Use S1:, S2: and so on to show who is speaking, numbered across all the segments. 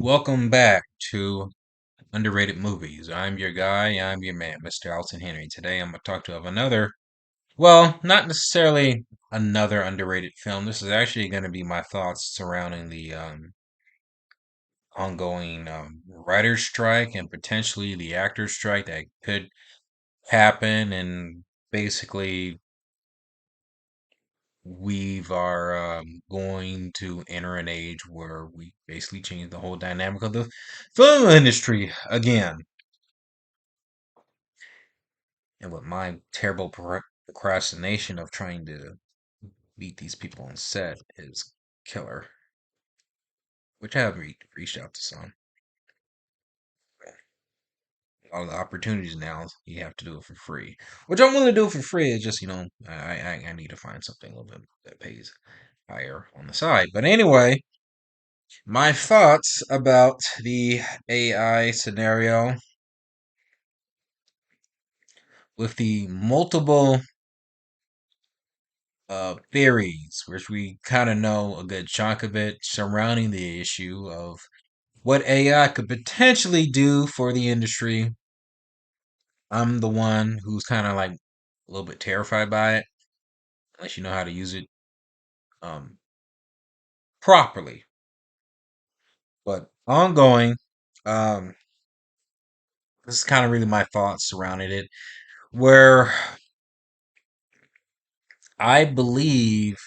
S1: Welcome back to Underrated Movies. I'm your guy, I'm your man, Mr. Alton Henry. Today I'm going to talk to you of another, well, not necessarily another underrated film. This is actually going to be my thoughts surrounding the ongoing writer's strike and potentially the actor's strike that could happen. And basically, we are going to enter an age where we basically change the whole dynamic of the film industry again. And with my terrible procrastination of trying to meet these people on set is killer, which I have reached out to some. All the opportunities now, you have to do it for free, which I'm willing to do it for free. It's just, I need to find something a little bit that pays higher on the side. But anyway, my thoughts about the AI scenario with the multiple theories, which we kind of know a good chunk of it surrounding the issue of what AI could potentially do for the industry. I'm the one who's kind of like a little bit terrified by it, unless you know how to use it um, properly. But ongoing, um, this is kind of really my thoughts surrounding it, where I believe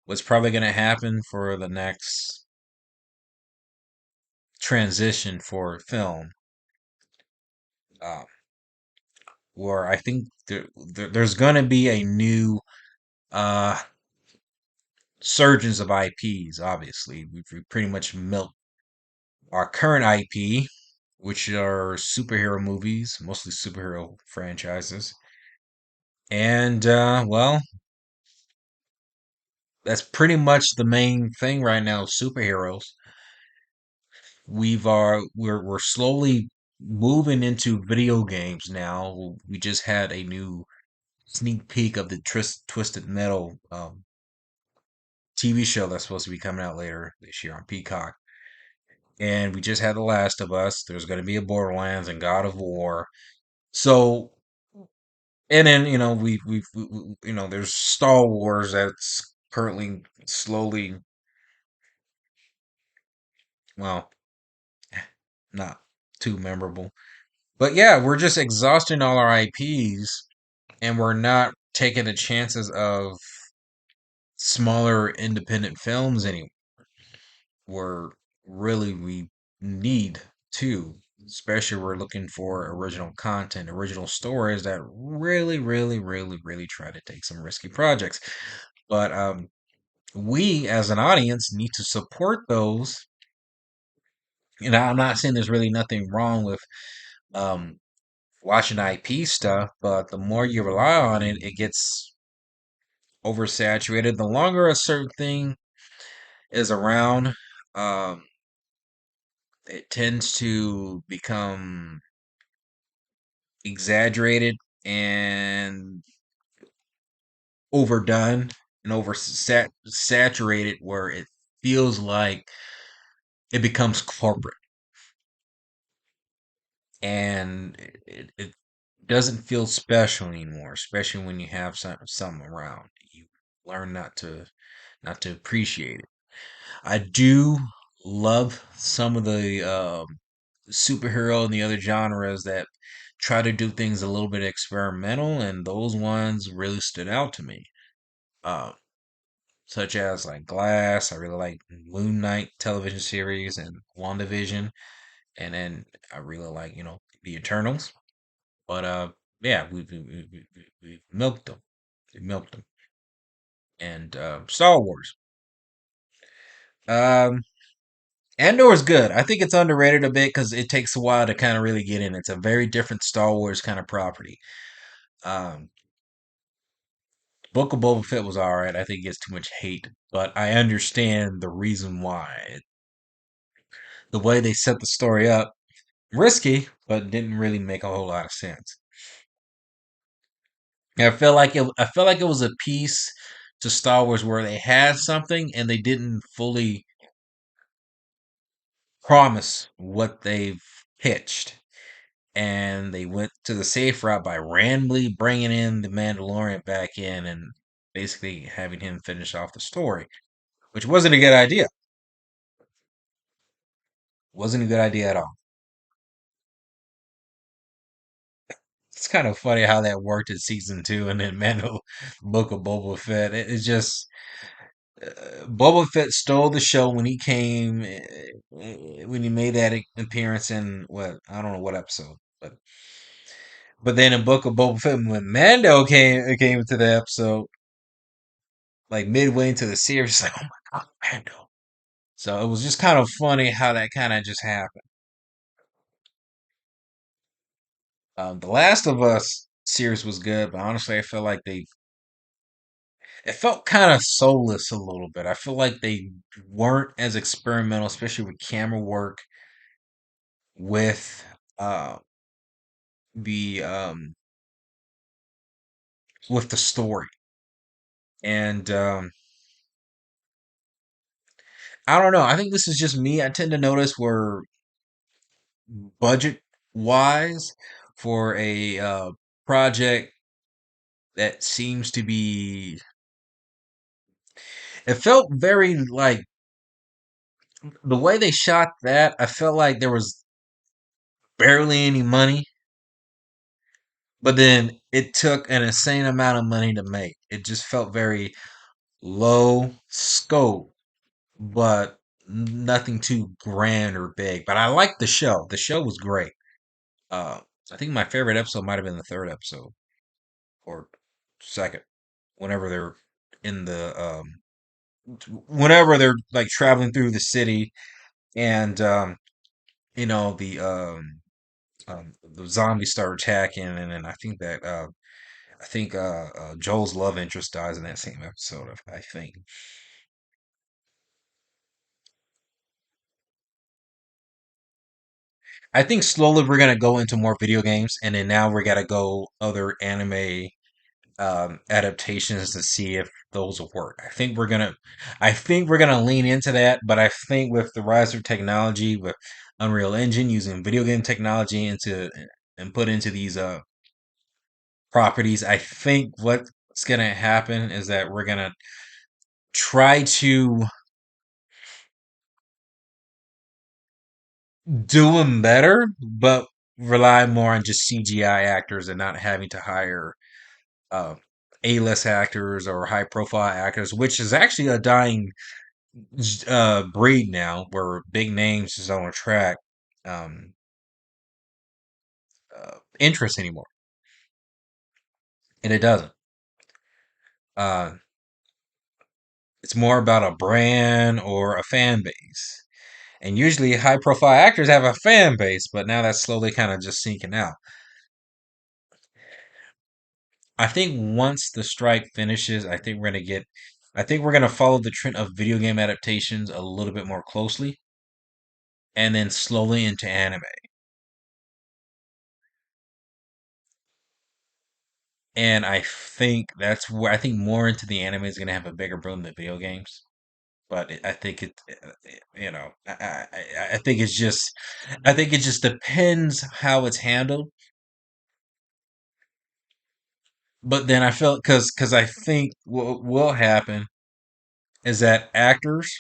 S1: what's probably going to happen for the next transition for film, uh, where I think there's going to be a new uh, surgeons of IPs. Obviously, we've pretty much milked our current IP, which are superhero movies, mostly superhero franchises, and well, that's pretty much the main thing right now. Superheroes. We're slowly moving into video games now. We just had a new sneak peek of the Twisted Metal TV show that's supposed to be coming out later this year on Peacock. And we just had The Last of Us. There's going to be a Borderlands and God of War. So, and then there's Star Wars that's currently slowly, well, not too memorable. But yeah, we're just exhausting all our IPs, and we're not taking the chances of smaller independent films anymore. Where really we need to, especially we're looking for original content, original stories that really, really, really, really try to take some risky projects. But we as an audience need to support those. And I'm not saying there's really nothing wrong with um, watching IP stuff, but the more you rely on it, it gets oversaturated. The longer a certain thing is around, um, it tends to become exaggerated and overdone and saturated where it feels like it becomes corporate and it doesn't feel special anymore, especially when you have some around. You learn not to appreciate it. I do love some of the superhero and the other genres that try to do things a little bit experimental, and those ones really stood out to me. Uh, Such as like Glass. I really like Moon Knight television series and WandaVision, and then I really like the Eternals. But yeah, we milked them. We milked them. And Star Wars. Um, Andor is good. I think it's underrated a bit because it takes a while to kind of really get in. It's a very different Star Wars kind of property. Um, Book of Boba Fett was all right. I think it gets too much hate, but I understand the reason why. The way they set the story up, risky, but didn't really make a whole lot of sense. And I felt like it was a piece to Star Wars where they had something and they didn't fully promise what they've pitched, and they went to the safe route by randomly bringing in the Mandalorian back in and basically having him finish off the story, which wasn't a good idea. Wasn't a good idea at all. It's kind of funny how that worked in season two, and then Mandal Book of Boba Fett. It's just Boba Fett stole the show when he came, when he made that appearance in what, I don't know what episode, but then in Book of Boba Fett, when Mando came to the episode, like midway into the series, like, oh my god, Mando. So it was just kind of funny how that kind of just happened. The Last of Us series was good, but honestly, I feel like it felt kind of soulless a little bit. I feel like they weren't as experimental, especially with camera work, with uh, the with the story. And I don't know. I think this is just me. I tend to notice where budget wise for a project that seems to be, it felt very like the way they shot that. I felt like there was barely any money, but then it took an insane amount of money to make. It just felt very low scope, but nothing too grand or big. But I liked the show. The show was great. Uh, I think my favorite episode might have been the third episode or second, whenever they're in the whenever they're like traveling through the city, and the zombies start attacking, and then I think Joel's love interest dies in that same episode. I think. I think slowly we're gonna go into more video games, and then now we're gonna go other anime adaptations to see if those will work. I think we're gonna lean into that, but I think with the rise of technology, with Unreal Engine using video game technology into and put into these properties, I think what's gonna happen is that we're gonna try to do them better, but rely more on just CGI actors and not having to hire uh, A-list actors or high-profile actors, which is actually a dying breed now, where big names just don't attract um, interest anymore, and it doesn't. Uh, it's more about a brand or a fan base, and usually high-profile actors have a fan base, but now that's slowly kind of just sinking out. I think once the strike finishes, I think we're gonna follow the trend of video game adaptations a little bit more closely, and then slowly into anime. And I think more into the anime is gonna have a bigger boom than video games. But I think I think I think it just depends how it's handled. But then I felt because I think what will happen is that actors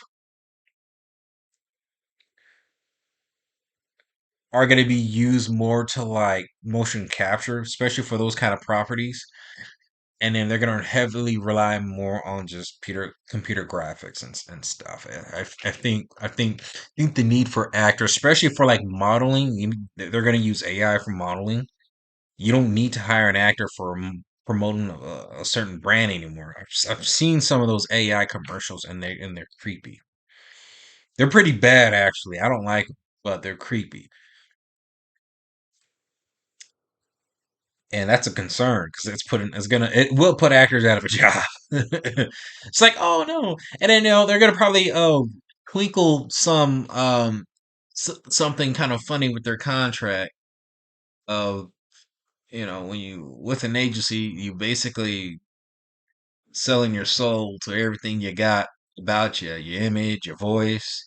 S1: are going to be used more to like motion capture, especially for those kind of properties. And then they're going to heavily rely more on just computer graphics and stuff. I think the need for actors, especially for like modeling, they're going to use AI for modeling. You don't need to hire an actor for promoting a certain brand anymore. I've seen some of those AI commercials, and they're creepy. They're pretty bad, actually. I don't like them, but they're creepy. And that's a concern because it will put actors out of a job. It's like, oh no, and then they're gonna probably twinkle something kind of funny with their contract of, when you with an agency, you basically selling your soul to everything you got about you, your image, your voice.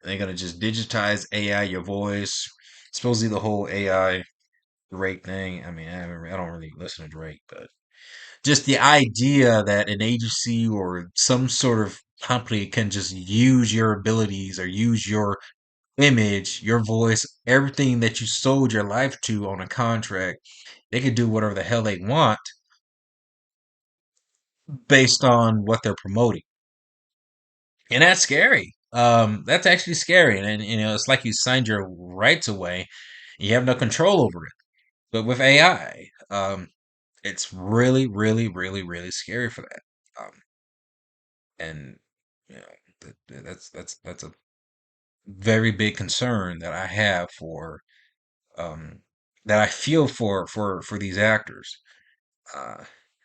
S1: They're gonna just digitize AI your voice. Supposedly the whole AI Drake thing. I mean, I don't really listen to Drake, but just the idea that an agency or some sort of company can just use your abilities or use your image, your voice, everything that you sold your life to on a contract, they can do whatever the hell they want based on what they're promoting. And that's scary. That's actually scary. And you know, it's like you signed your rights away. You have no control over it. But with AI, it's really, really, really, really scary for that. And you know, that's a very big concern that I have for um that I feel for these actors.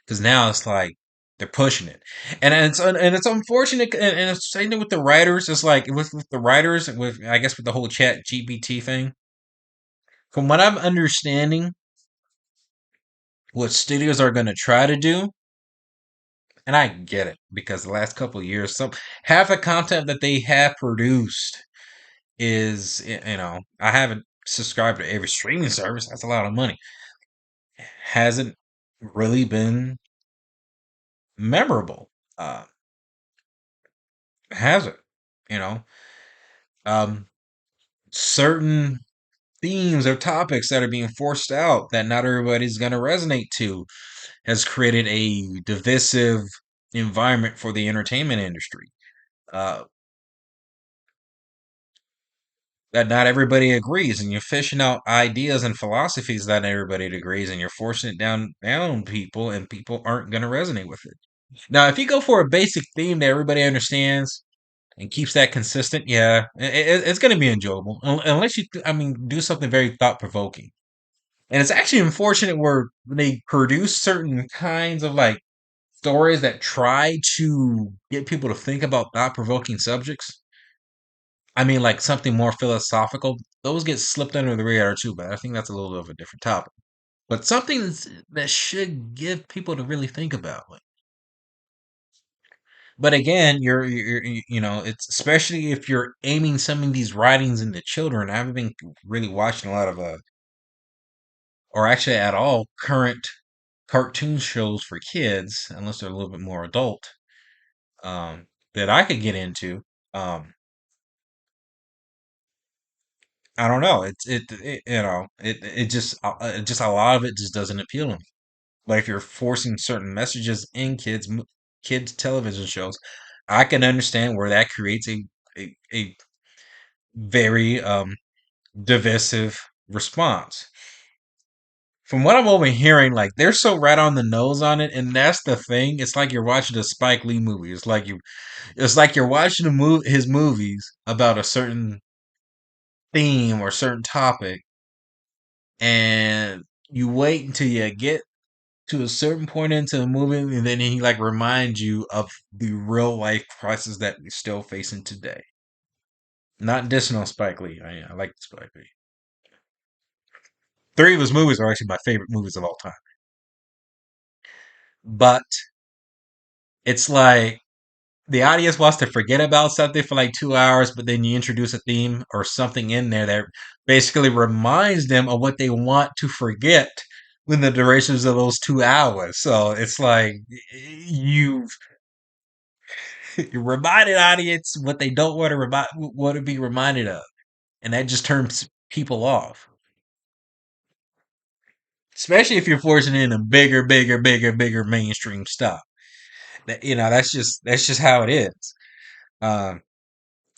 S1: Because now it's like they're pushing it, and it's unfortunate, and it's same thing with the writers. It's like with the writers, with I guess with the whole Chat GPT thing. From what I'm understanding, what studios are going to try to do, and I get it because the last couple of years, some half the content that they have produced is you know I haven't subscribed to every streaming service. That's a lot of money. Hasn't really been memorable. Uh, has it? You know, um, certain themes or topics that are being forced out that not everybody's going to resonate to has created a divisive environment for the entertainment industry. Uh, that not everybody agrees, and you're fishing out ideas and philosophies that not everybody agrees, and you're forcing it down people, and people aren't going to resonate with it. Now, if you go for a basic theme that everybody understands and keeps that consistent, yeah, it's going to be enjoyable. Unless you, I mean, do something very thought provoking. And it's actually unfortunate where they produce certain kinds of like stories that try to get people to think about thought provoking subjects. I mean, like something more philosophical. Those get slipped under the radar too, but I think that's a little bit of a different topic. But something that should give people to really think about. Like, but again, you know, it's especially if you're aiming some of these writings into children. I haven't been really watching a lot of or actually at all, current cartoon shows for kids, unless they're a little bit more adult, that I could get into. Um, I don't know. It you know it just a lot of it just doesn't appeal to me. But if you're forcing certain messages in kids television shows, I can understand where that creates a very divisive response. From what I'm overhearing, like they're so right on the nose on it, and that's the thing. It's like you're watching a Spike Lee movie. It's like you're watching his movies about a certain theme or certain topic, and you wait until you get to a certain point into the movie, and then he like reminds you of the real life crisis that we're still facing today. Not dissing on Spike Lee. I like Spike Lee. Three of his movies are actually my favorite movies of all time. But it's like the audience wants to forget about something for like 2 hours, but then you introduce a theme or something in there that basically reminds them of what they want to forget within the durations of those 2 hours. So it's like you you reminded audience what they don't want to be reminded of, and that just turns people off. Especially if you're forcing in a bigger mainstream stuff. You know, that's just how it is. Um,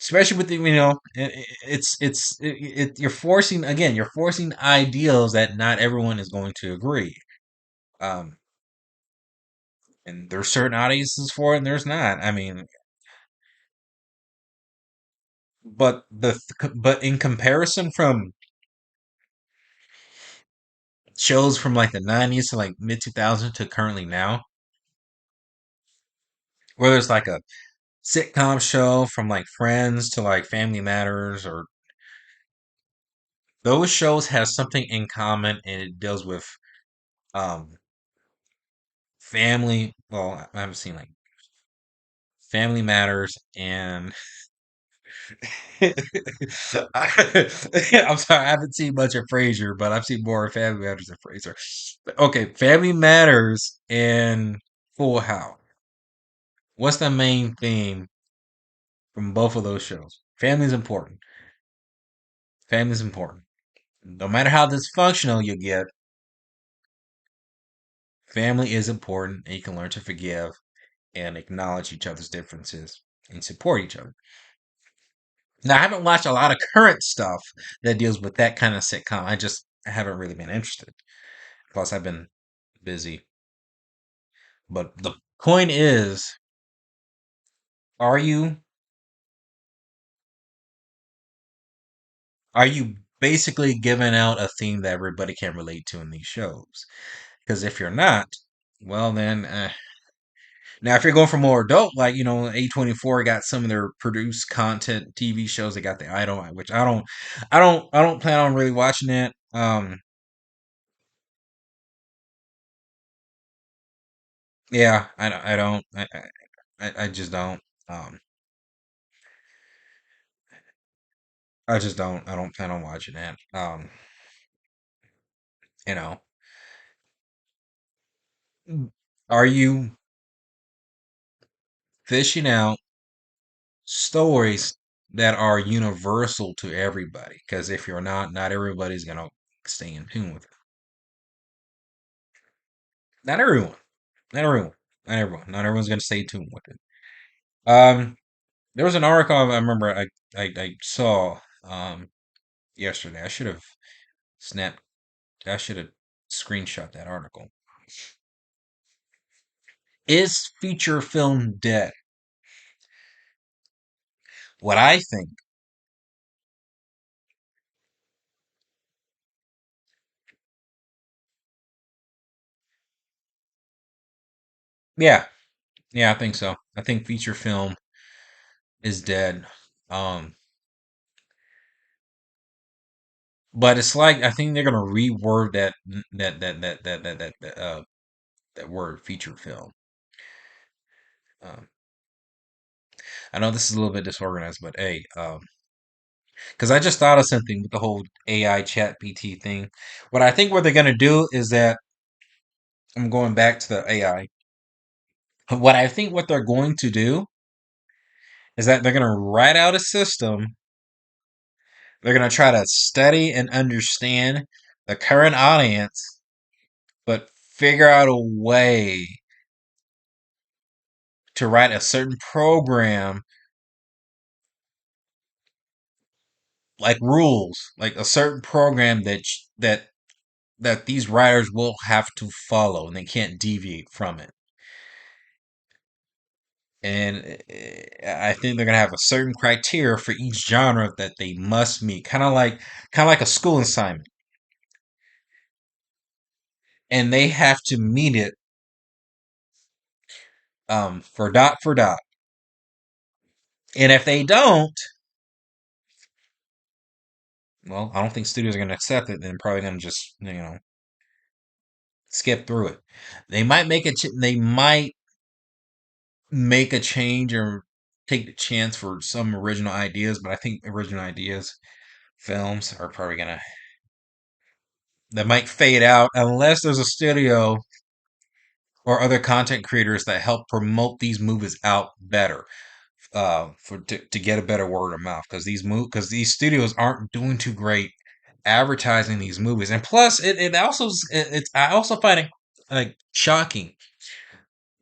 S1: Especially with the you know you're forcing again you're forcing ideals that not everyone is going to agree um and there's certain audiences for it and there's not. I mean, but in comparison from shows from like the 90s to like mid 2000s to currently now, where there's like a sitcom show from like Friends to like Family Matters, or those shows have something in common, and it deals with um family. Well, I haven't seen like Family Matters and I'm sorry, I haven't seen much of Frasier, but I've seen more of Family Matters than Frasier. Okay, Family Matters and Full House. What's the main theme from both of those shows? Family's important. Family's important. No matter how dysfunctional you get, family is important, and you can learn to forgive and acknowledge each other's differences and support each other. Now, I haven't watched a lot of current stuff that deals with that kind of sitcom. I haven't really been interested. Plus, I've been busy. But the point is, are you are you basically giving out a theme that everybody can relate to in these shows? Because if you're not, well then, now if you're going for more adult, like A24 got some of their produced content TV shows. They got the Idol, which I don't plan on really watching it. Yeah, I don't, I just don't. Um, I just don't. I don't plan on watching it. You know, are you fishing out stories that are universal to everybody? Because if you're not, not everybody's gonna stay in tune with it. Not everyone. Not everyone. Not everyone. Not everyone's gonna stay tuned with it. Um, there was an article I remember I saw yesterday. I should have snapped. I should have screenshot that article. Is feature film dead? What I think, yeah, yeah, I think so. I think feature film is dead. Um, but it's like I think they're gonna reword that word feature film. Um, I know this is a little bit disorganized, but hey, because I just thought of something with the whole AI chat PT thing. What they're gonna do is that I'm going back to the AI. What they're going to do is that they're gonna write out a system. They're gonna try to study and understand the current audience, but figure out a way to write a certain program, like rules, like a certain program that these writers will have to follow and they can't deviate from it. And I think they're gonna have a certain criteria for each genre that they must meet, kind of like a school assignment, and they have to meet it for dot for dot. And if they don't, well, I don't think studios are gonna accept it. They're probably gonna just skip through it. They might make a change or take the chance for some original ideas, but I think original ideas films are probably gonna that might fade out unless there's a studio or other content creators that help promote these movies out better to get a better word of mouth because these studios aren't doing too great advertising these movies, and plus it's I also find it like shocking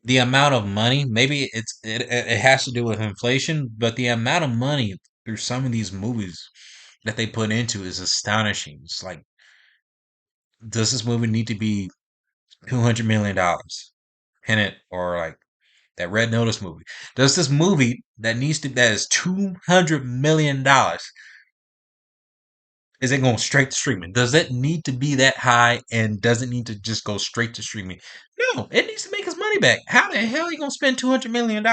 S1: the amount of money. Maybe it has to do with inflation, but the amount of money through some of these movies that they put into is astonishing. It's like, does this movie need to be $200 million in it, or like that Red Notice movie? Does this movie that is $200 million, is it going straight to streaming? Does it need to be that high, and does it need to just go straight to streaming? No, it needs to make its money back. How the hell are you gonna spend $200 million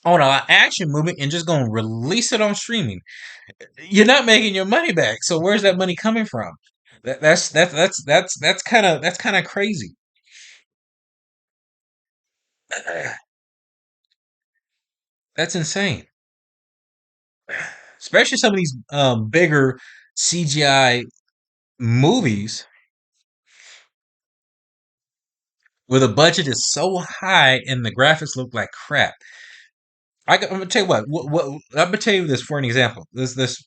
S1: on an action movie and just gonna release it on streaming? You're not making your money back. So where's that money coming from? That's kind of crazy. That's insane. especially some of these bigger CGI movies where the budget is so high and the graphics look like crap. I'm gonna tell you what I'm gonna tell you this for an example. This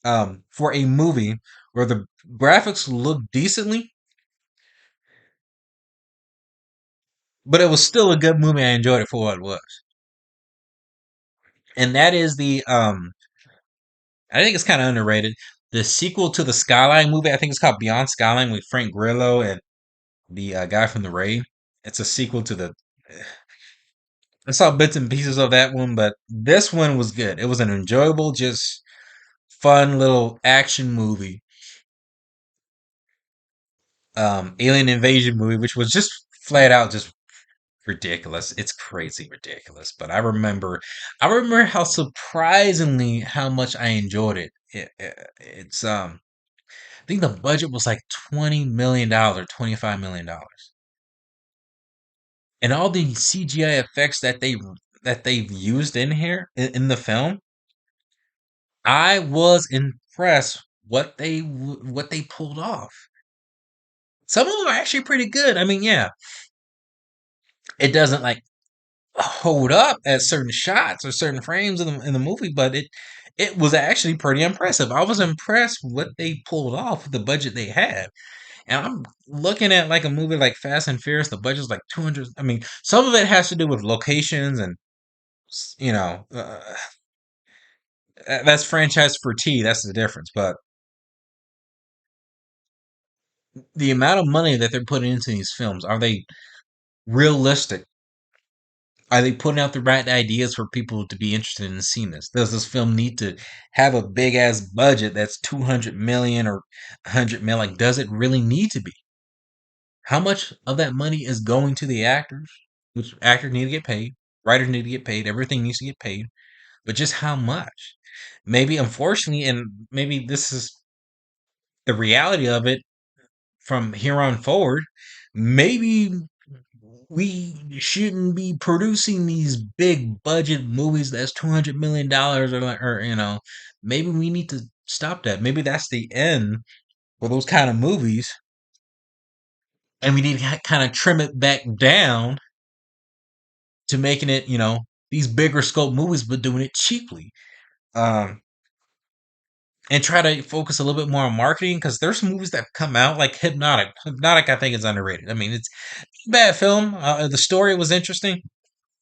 S1: for a movie where the graphics look decently, but it was still a good movie. I enjoyed it for what it was, and that is the I think it's kind of underrated. The sequel to the Skyline movie, I think it's called Beyond Skyline with Frank Grillo and the guy from The Raid. It's a sequel to the. I saw bits and pieces of that one, but this one was good. It was an enjoyable, just fun little action movie, alien invasion movie, which was just flat out just ridiculous. It's crazy ridiculous. But I remember how surprisingly how much I enjoyed it. It's I think the budget was like $20 million, $25 million, and all the CGI effects that they've used in here in the film. I was impressed what they pulled off. Some of them are actually pretty good. I mean, yeah, it doesn't like hold up at certain shots or certain frames in the movie, but it was actually pretty impressive. I was impressed with what they pulled off with the budget they had. And I'm looking at like a movie like Fast and Furious, the budget's like 200. I mean, some of it has to do with locations and you know, that's franchise for T. That's the difference. But the amount of money that they're putting into these films, are they realistic? Are they putting out the right ideas for people to be interested in seeing this? Does this film need to have a big ass budget that's 200 million or 100 million? Like, does it really need to be? How much of that money is going to the actors? Which actors need to get paid, writers need to get paid, everything needs to get paid, but just how much? Maybe, unfortunately, and maybe this is the reality of it from here on forward, maybe we shouldn't be producing these big budget movies that's $200 million or maybe we need to stop that. Maybe that's the end for those kind of movies, and we need to kind of trim it back down to making it, these bigger scope movies, but doing it cheaply. Um, and try to focus a little bit more on marketing because there's some movies that come out like Hypnotic. Hypnotic, I think, is underrated. I mean, it's a bad film. The story was interesting,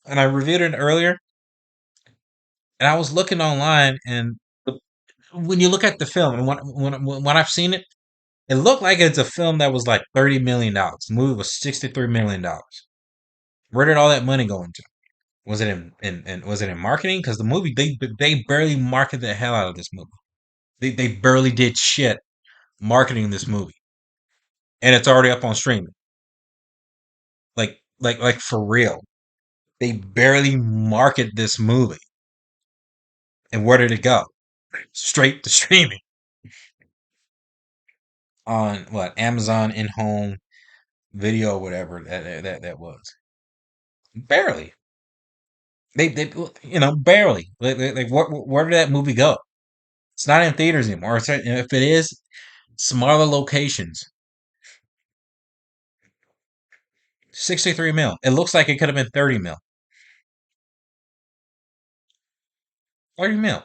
S1: and I reviewed it earlier. And I was looking online, and when you look at the film, and when I've seen it, it looked like it's a film that was like $30 million. The movie was $63 million. Where did all that money go into? Was it in was it in marketing? Because the movie they barely marketed the hell out of this movie. They barely did shit marketing this movie, and it's already up on streaming. Like for real, they barely market this movie, and where did it go? Straight to streaming on what Amazon in home video, whatever that was. Barely. They barely. Like where did that movie go? It's not in theaters anymore. If it is, smaller locations. 63 mil. It looks like it could have been 30 mil. 30 mil.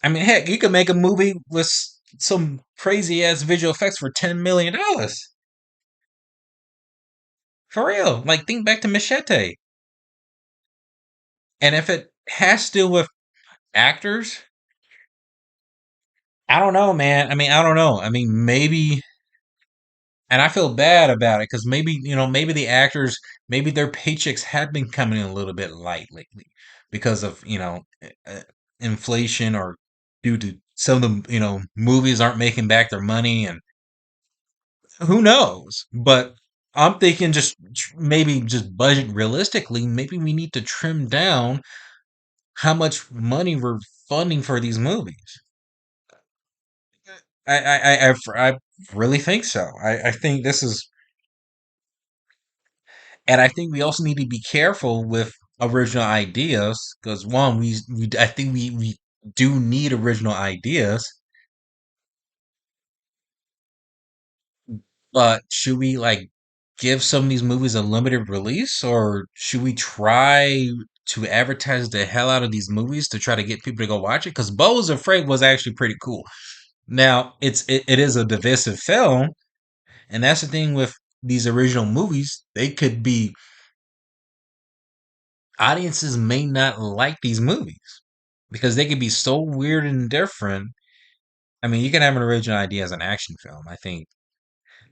S1: I mean, heck, you could make a movie with some crazy ass visual effects for $10 million. For real. Like, think back to Machete. And if it has to do with actors, I don't know, man. I mean, I don't know. I mean, maybe, and I feel bad about it because maybe, maybe the actors, maybe their paychecks have been coming in a little bit light lately because of, inflation or due to some of the, movies aren't making back their money and who knows? But I'm thinking just maybe just budget realistically, maybe we need to trim down how much money we're funding for these movies. I really think so. I think this is, and I think we also need to be careful with. original ideas because one, we I think we do need original ideas, but should we like give some of these movies a limited release, or should we try to advertise the hell out of these movies to try to get people to go watch it? Because Beau is Afraid was actually pretty cool. Now it is a divisive film, and that's the thing with these original movies. They could be audiences may not like these movies because they could be so weird and different. I mean, you can have an original idea as an action film. I think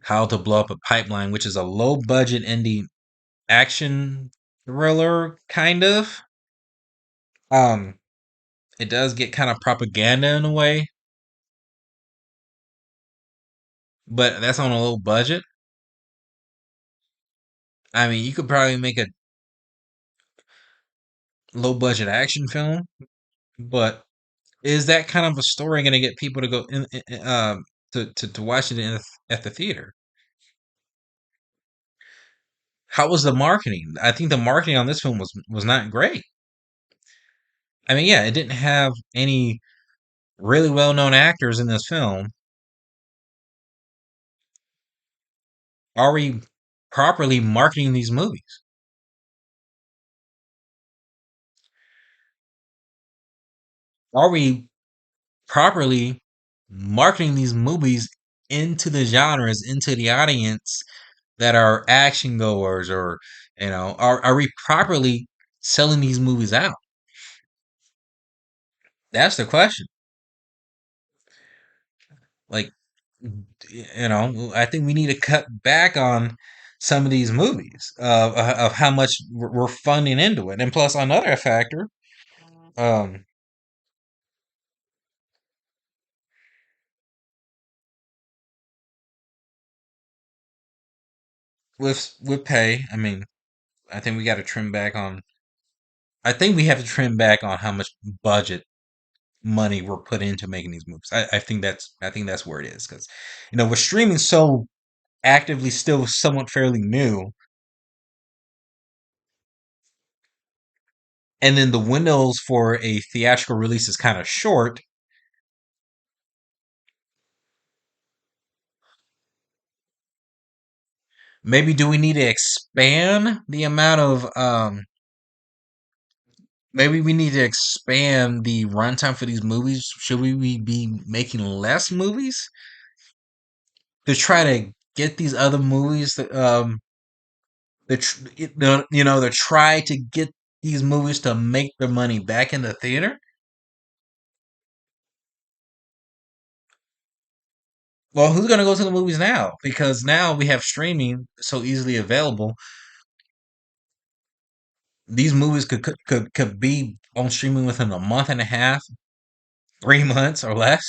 S1: How to Blow Up a Pipeline, which is a low budget indie action thriller kind of. Um, it does get kind of propaganda in a way, but that's on a low budget. I mean, you could probably make a low budget action film, but is that kind of a story going to get people to go to watch it at the theater? How was the marketing? I think the marketing on this film was not great. I mean, yeah, it didn't have any really well known actors in this film. Are we properly marketing these movies? Are we properly marketing these movies into the genres, into the audience that are action goers, or are we properly selling these movies out? That's the question. Like, I think we need to cut back on some of these movies of how much we're funding into it, and plus another factor, um, with pay. I mean, I think we got to trim back on. I think we have to trim back on how much budget money we're put into making these movies. I think that's where it is because with streaming so actively still somewhat fairly new, and then the windows for a theatrical release is kind of short. Maybe do we need to expand the amount of maybe we need to expand the runtime for these movies? Should we be making less movies to try to get these other movies to try to get these movies to make their money back in the theater? Well, who's gonna go to the movies now? Because now we have streaming so easily available. These movies could be on streaming within a month and a half, 3 months or less.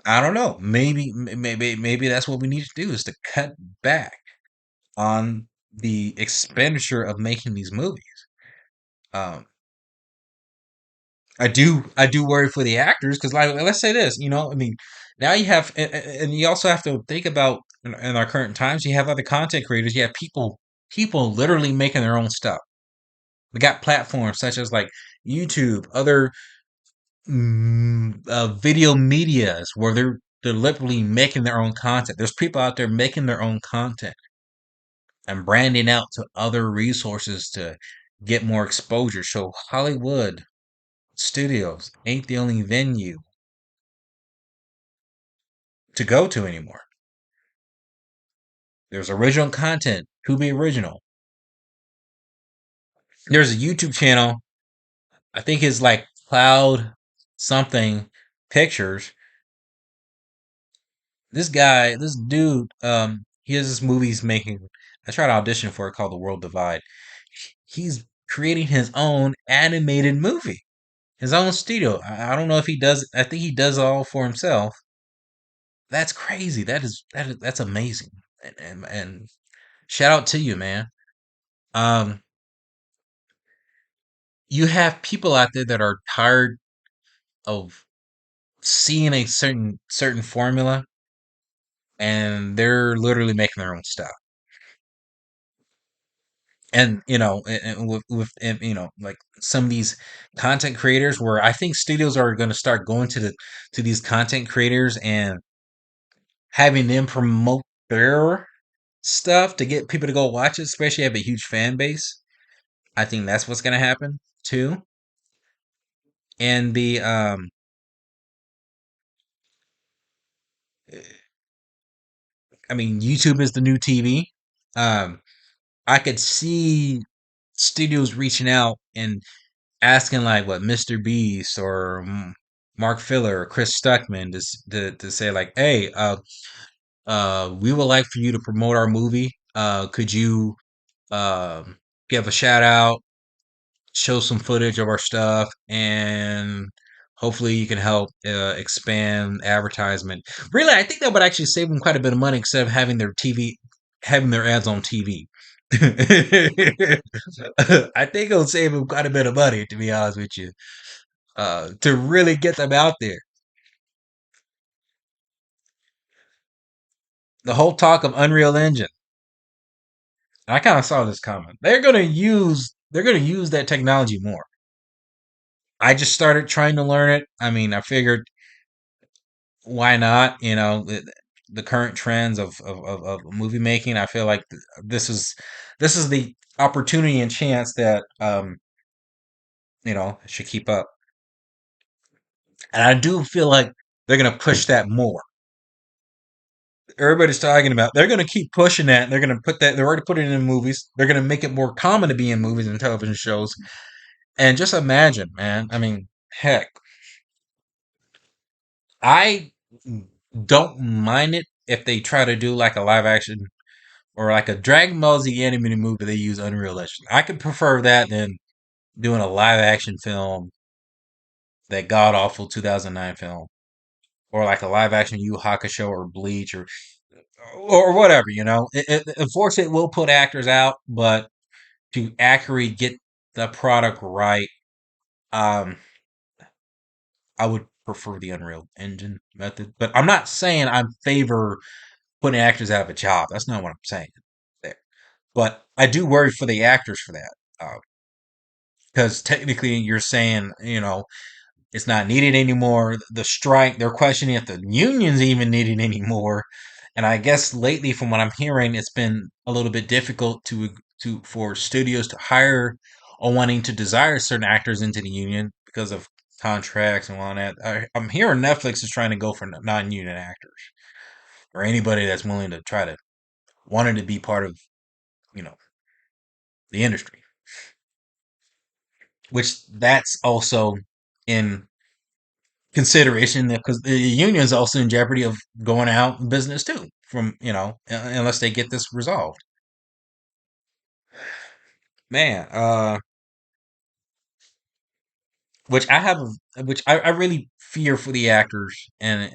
S1: I don't know. Maybe that's what we need to do is to cut back on the expenditure of making these movies. Um, I do worry for the actors because, like, let's say this, I mean, now you have, and you also have to think about in our current times, you have other content creators, you have people literally making their own stuff. We got platforms such as like YouTube, other video medias where they're literally making their own content. There's people out there making their own content and branding out to other resources to get more exposure. So Hollywood studios ain't the only venue to go to anymore. There's original content to be original. There's a YouTube channel, I think it's like Cloud something Pictures. This dude, he has this movie he's making. I tried to audition for it called The World Divide. He's creating his own animated movie, his own studio. I don't know if he does. I think he does it all for himself. That's crazy. That's amazing. And shout out to you, man. Um, you have people out there that are tired of seeing a certain formula, and they're literally making their own stuff. And and like some of these content creators, where I think studios are going to start going to these content creators and having them promote their stuff to get people to go watch it, especially have a huge fan base. I think that's what's going to happen too. And the I mean, YouTube is the new TV. Um, I could see studios reaching out and asking like what Mr. Beast or Mark Filler or Chris Stuckman to say like, hey, we would like for you to promote our movie. Could you um give a shout out, show some footage of our stuff, and hopefully you can help expand advertisement. Really, I think that would actually save them quite a bit of money instead of having their ads on TV. I think it'll save them quite a bit of money, to be honest with you, to really get them out there. The whole talk of Unreal Engine, I kind of saw this coming. They're gonna use that technology more. I just started trying to learn it. I mean, I figured why not? The current trends of movie making. I feel like this is the opportunity and chance that should keep up. And I do feel like they're gonna push that more. Everybody's talking about they're gonna keep pushing that. They're gonna put that. They're already putting it in movies. They're gonna make it more common to be in movies and television shows. And just imagine, man. I mean, heck, I don't mind it if they try to do like a live action or like a Dragon Ball Z animated movie. They use Unreal Engine. I could prefer that than doing a live action film, that god awful 2009 film, or like a live action Yu Hakusho or Bleach or whatever. Unfortunately, it will put actors out, but to accurately get the product right, um, I would prefer the Unreal Engine method. But I'm not saying I'm favor putting actors out of a job. That's not what I'm saying there. But I do worry for the actors for that. Because technically you're saying, it's not needed anymore. The strike, they're questioning if the union's even needed anymore. And I guess lately, from what I'm hearing, it's been a little bit difficult for studios to hire or wanting to desire certain actors into the union because of contracts and all that. I'm hearing Netflix is trying to go for non-union actors or anybody that's willing to try to wanted to be part of you know the industry, which that's also in consideration because the union is also in jeopardy of going out of business too from unless they get this resolved. Man, which I have, which I really fear for the actors and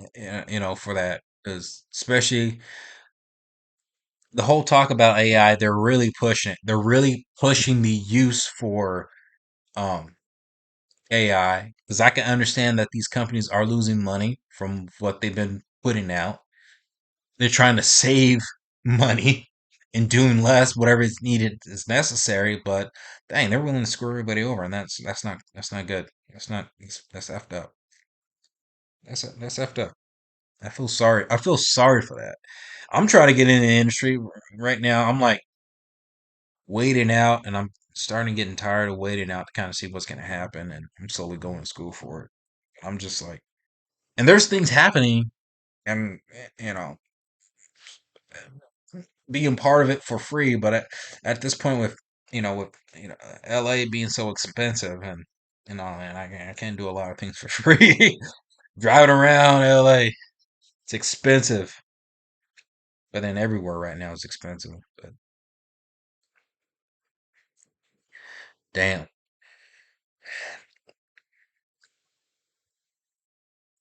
S1: for that because especially the whole talk about AI, they're really pushing it. They're really pushing the use for um AI because I can understand that these companies are losing money from what they've been putting out. They're trying to save money and doing less, whatever is needed is necessary. But dang, they're willing to screw everybody over, and that's not good. That's effed up. That's effed up. I feel sorry. I feel sorry for that. I'm trying to get in the industry right now. I'm like waiting out, and I'm starting getting tired of waiting out to kind of see what's going to happen, and I'm slowly going to school for it. I'm just like, and there's things happening, and you know, being part of it for free. But at this point, with LA being so expensive, and and I can't do a lot of things for free. Driving around LA, it's expensive. But then everywhere right now is expensive. But damn,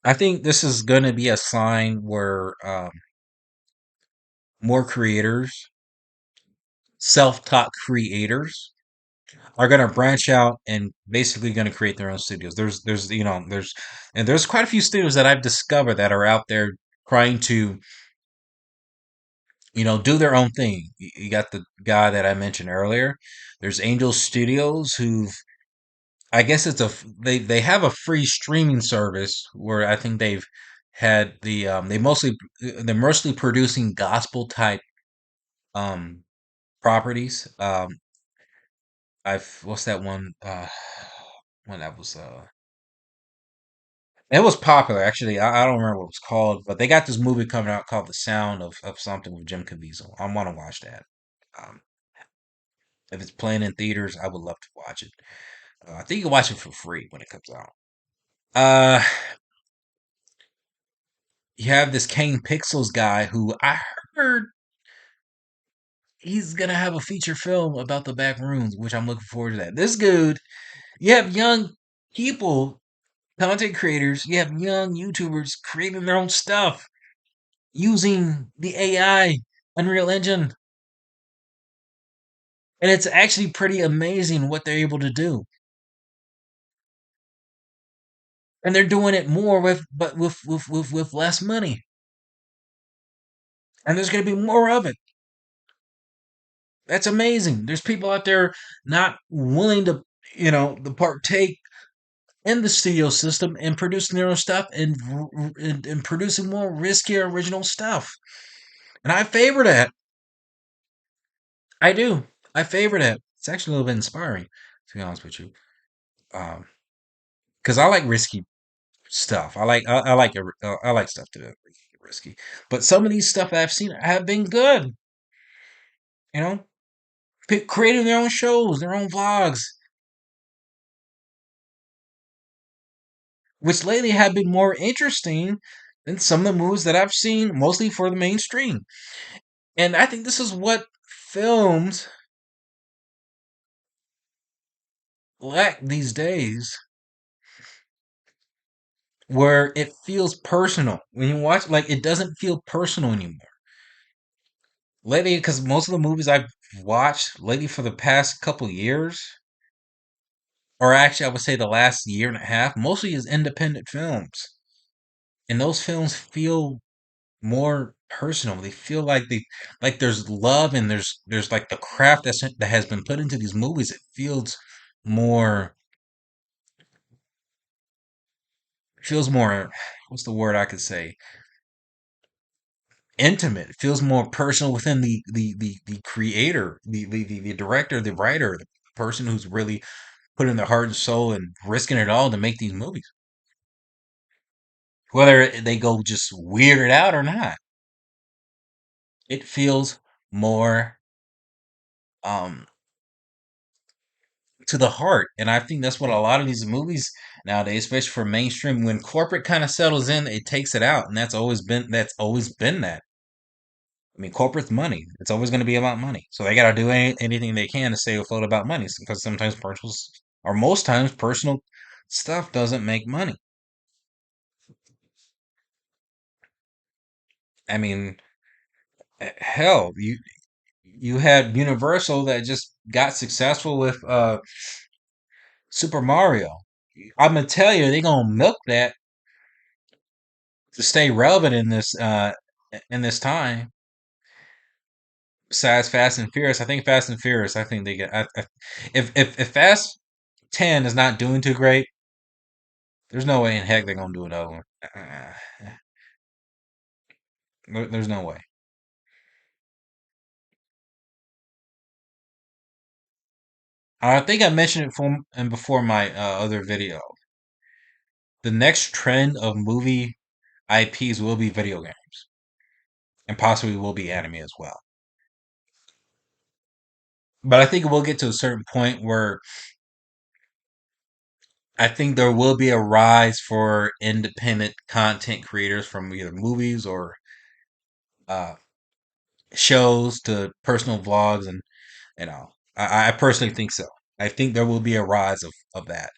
S1: I think this is going to be a sign where more creators, self-taught creators, are going to branch out and basically going to create their own studios. There's quite a few studios that I've discovered that are out there trying to do their own thing. You got the guy that I mentioned earlier. There's Angel Studios, who've I guess they have a free streaming service where I think they've had they're mostly producing gospel type um properties. I've what's that one when that was it was popular actually. I don't remember what it was called, but they got this movie coming out called The Sound of something with Jim Caviezel. I want to watch that. Um, if it's playing in theaters, I would love to watch it. I think you can watch it for free when it comes out. Uh, you have this Kane Pixels guy who I heard he's gonna have a feature film about the back rooms, which I'm looking forward to that. This dude, you have young people, content creators, you have young YouTubers creating their own stuff using the AI Unreal Engine. And it's actually pretty amazing what they're able to do. And they're doing it more with less money. And there's gonna be more of it. That's amazing. There's people out there not willing to partake in the studio system and producing their own stuff and producing more riskier original stuff. And I favor that. I do. I favor that. It's actually a little bit inspiring, to be honest with you. Um, because I like risky stuff. I like stuff to be risky. But some of these stuff I've seen have been good. You know, creating their own shows, their own vlogs, which lately have been more interesting than some of the movies that I've seen, mostly for the mainstream. And I think this is what films lack these days, where it feels personal. When you watch, like, it doesn't feel personal anymore. Lately, because most of the movies I've watched lately for the past couple years, or actually, I would say the last year and a half, mostly is independent films. And those films feel more personal. They feel like there's love and there's like the craft that has been put into these movies. It feels more what's the word I could say? Intimate. It feels more personal within the creator, the director, the writer, the person who's really putting their heart and soul and risking it all to make these movies. Whether they go just weirded out or not, it feels more um to the heart. And I think that's what a lot of these movies nowadays, especially for mainstream, when corporate kind of settles in, it takes it out. And that's always been that. I mean, corporate's money. It's always going to be about money. So they got to do anything they can to stay afloat about money because sometimes personal, or most times personal stuff doesn't make money. I mean, hell, you had Universal that just got successful with Super Mario. I'm gonna tell you, they're gonna milk that to stay relevant in this time. Besides Fast and Furious, I think Fast and Furious. I think they get. If Fast 10 is not doing too great, there's no way in heck they're gonna do another one. There's no way. I think I mentioned it before my other video. The next trend of movie IPs will be video games, and possibly will be anime as well. But I think we'll get to a certain point where I think there will be a rise for independent content creators from either movies or uh, shows to personal vlogs, and I personally think so. I think there will be a rise of that.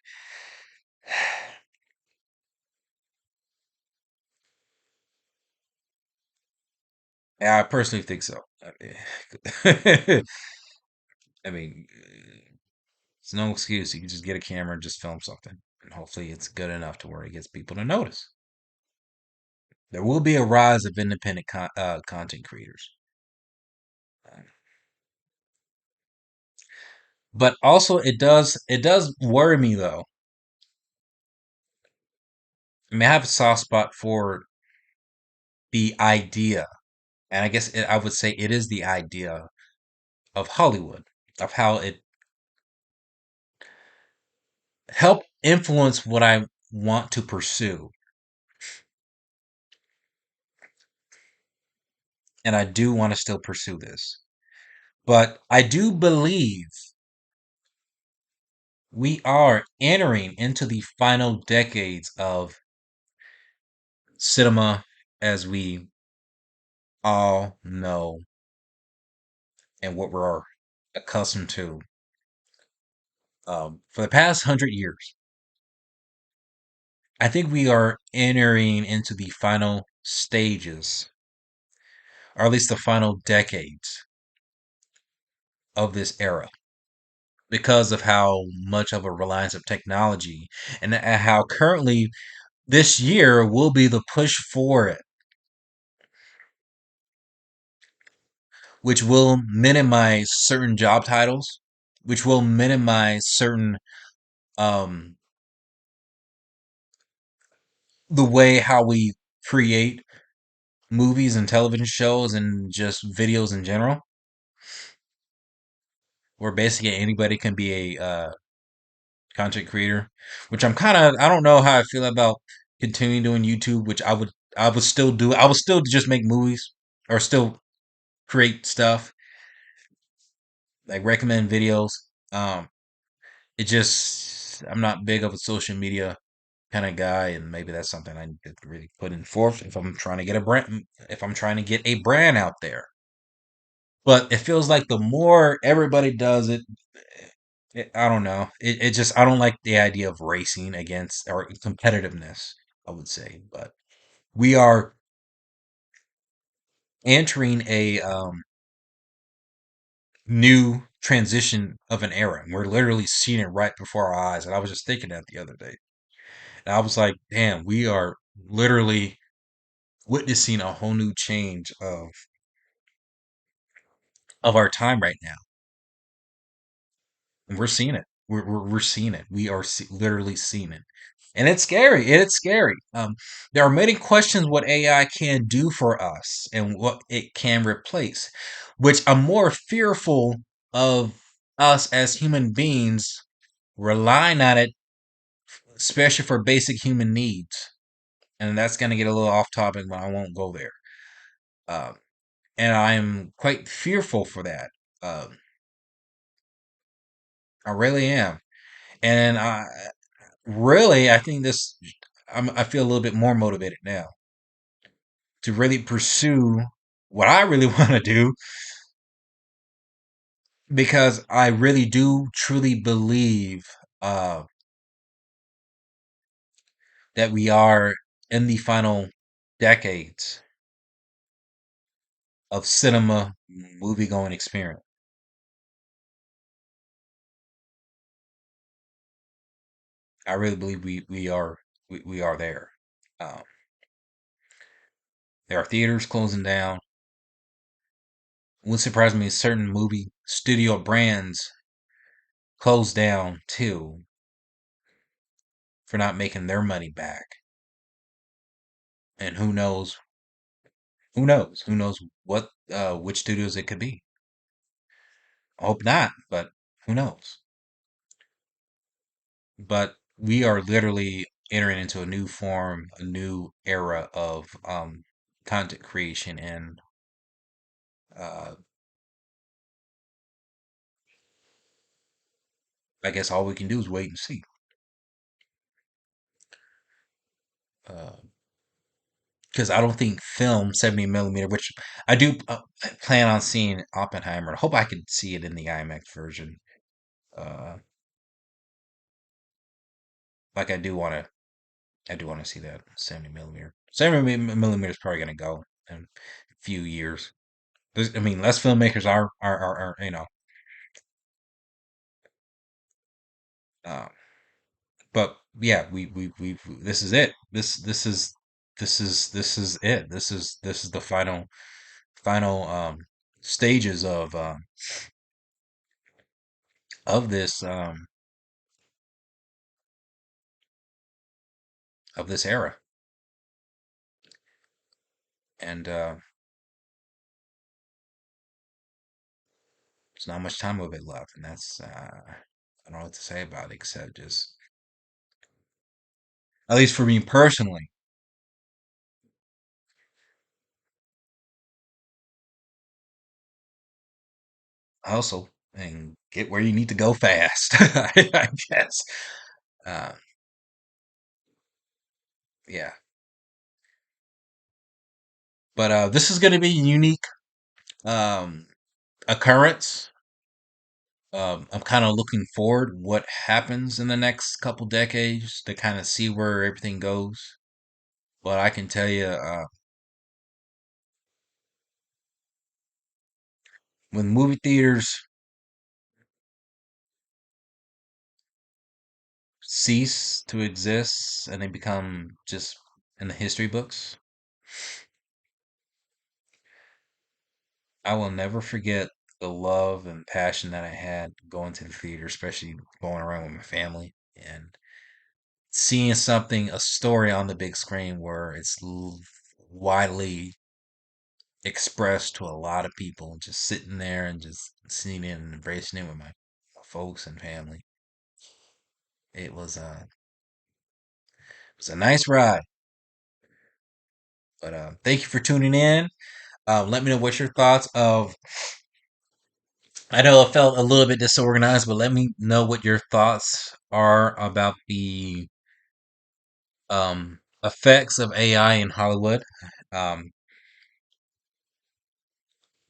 S1: Yeah, I personally think so. I mean, it's no excuse. You can just get a camera and just film something, and hopefully, it's good enough to where it gets people to notice. There will be a rise of independent content creators. But also, it does worry me though. I mean, I have a soft spot for the idea, and I guess I would say it is the idea of Hollywood, of how it helped influence what I want to pursue, and I do want to still pursue this. But I do believe we are entering into the final decades of cinema as we all know and what we're accustomed to. For the past 100 years, I think we are entering into the final stages, or at least the final decades of this era, because of how much of a reliance of technology and how currently this year will be the push for it, which will minimize certain job titles, which will minimize certain um, the way how we create movies and television shows and just videos in general, where basically anybody can be a content creator. Which I don't know how I feel about continuing doing YouTube, which I would still do. I would still just make movies or still create stuff like recommend videos. Um, it just I'm not big of a social media kind of guy, and maybe that's something I need to really put in forth if I'm trying to get a brand, if I'm trying to get a brand out there. But it feels like the more everybody does it, I don't know. It just I don't like the idea of racing against or competitiveness, I would say. But we are entering a new transition of an era. And we're literally seeing it right before our eyes. And I was just thinking that the other day. And I was like, damn, we are literally witnessing a whole new change of our time right now. And we're seeing it. We're seeing it. We are literally seeing it. And it's scary. It's scary. There are many questions what AI can do for us and what it can replace, which I'm more fearful of us as human beings relying on it, especially for basic human needs. And that's going to get a little off topic, but I won't go there. Um, and I'm quite fearful for that. Um, I really am. And I think I feel a little bit more motivated now to really pursue what I really want to do because I really do truly believe uh, that we are in the final decades of cinema movie going experience. I really believe we are there. Um, there are theaters closing down. What surprised me is certain movie studio brands closed down too for not making their money back. And who knows? Who knows? Who knows what which studios it could be? I hope not, but who knows? But we are literally entering into a new form, a new era of content creation, and uh, I guess all we can do is wait and see. Because I don't think film 70 millimeter, which I do plan on seeing Oppenheimer. I hope I could see it in the IMAX version. Uh, like I do want to see that 70 millimeter. 70 millimeter is probably going to go in a few years. I mean, less filmmakers are uh, but yeah, this is it. This is it. This is the final. stages of this era, and there's not much time of it left, and that's I don't know what to say about it except just, at least for me personally, hustle and get where you need to go fast. I guess. Uh, yeah, but this is going to be a unique um, occurrence. I'm kind of looking forward what happens in the next couple decades to kind of see where everything goes. But I can tell you, when movie theaters cease to exist and they become just in the history books, I will never forget the love and passion that I had going to the theater, especially going around with my family and seeing something, a story on the big screen where it's widely expressed to a lot of people, just sitting there and just seeing it and embracing it with my folks and family. It was a nice ride. But thank you for tuning in. Let me know what's your thoughts of. I know it felt a little bit disorganized, but let me know what your thoughts are about the effects of AI in Hollywood. Um,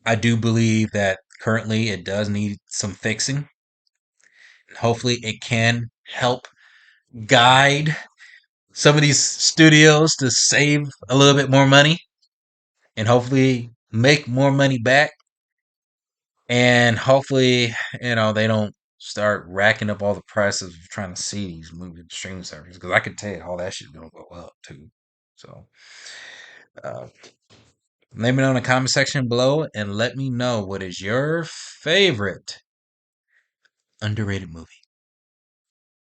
S1: I do believe that currently it does need some fixing. Hopefully, it can help guide some of these studios to save a little bit more money and hopefully make more money back. And hopefully, they don't start racking up all the prices of trying to see these movie streaming services, because I can tell you all that shit's gonna go up too. So, uh, let me know in the comment section below and let me know what is your favorite underrated movie.